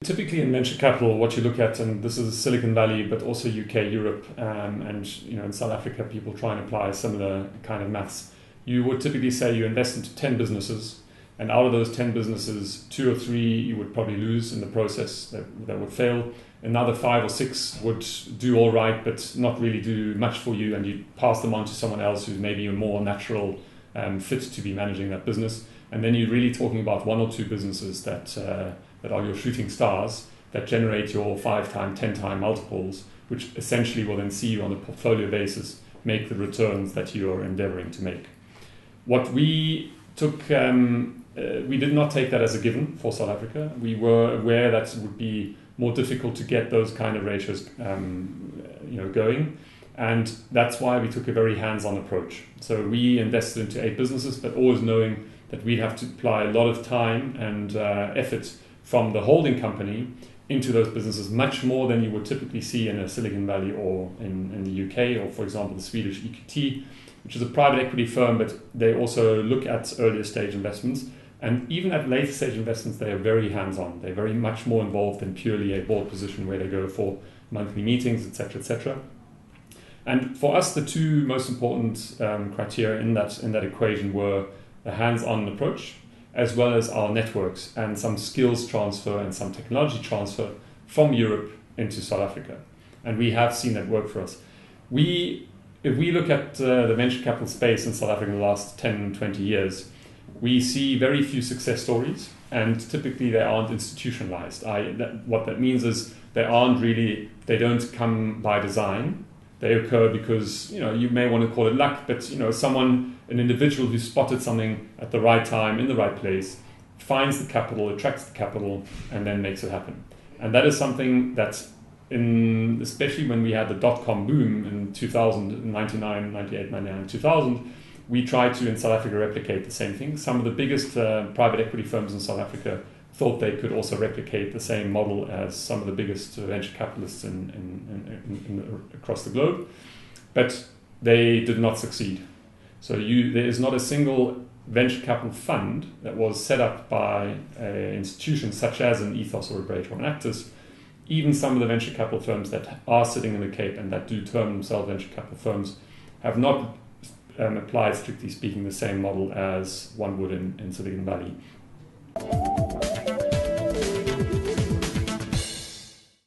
Typically in venture capital, what you look at, and this is Silicon Valley, but also UK, Europe, and in South Africa, people try and apply similar kind of maths. You would typically say you invest into 10 businesses, and out of those 10 businesses, 2 or 3 you would probably lose in the process that would fail. Another 5 or 6 would do all right, but not really do much for you, and you pass them on to someone else who's maybe a more natural fit to be managing that business. And then you're really talking about 1 or 2 businesses that are your shooting stars, that generate your 5-time, 10-time multiples, which essentially will then see you on a portfolio basis make the returns that you're endeavoring to make. What we took, we did not take that as a given for South Africa. We were aware that it would be more difficult to get those kind of ratios going. And that's why we took a very hands-on approach. So we invested into 8 businesses, but always knowing that we'd have to apply a lot of time and effort from the holding company into those businesses, much more than you would typically see in a Silicon Valley or in the UK, or for example the Swedish EQT, which is a private equity firm, but they also look at earlier stage investments. And even at later stage investments, they are very hands-on. They're very much more involved than purely a board position where they go for monthly meetings, etc., etc. And for us, the 2 most important criteria in that equation were the hands-on approach, as well as our networks and some skills transfer and some technology transfer from Europe into South Africa. And we have seen that work for us. If we look at the venture capital space in South Africa in the last 10, 20 years, we see very few success stories, and typically they aren't institutionalized. What that means is they don't come by design. They occur because, you may want to call it luck, but, an individual who spotted something at the right time, in the right place, finds the capital, attracts the capital, and then makes it happen. And that is something that, especially when we had the dot-com boom in 2000, 99, 98, 99, 2000, we tried to, in South Africa, replicate the same thing. Some of the biggest private equity firms in South Africa thought they could also replicate the same model as some of the biggest venture capitalists across the globe, but they did not succeed. So there is not a single venture capital fund that was set up by an institution such as an Ethos or a Brave or an Actis. Even some of the venture capital firms that are sitting in the Cape and that do term themselves venture capital firms have not applied, strictly speaking, the same model as one would in Silicon Valley.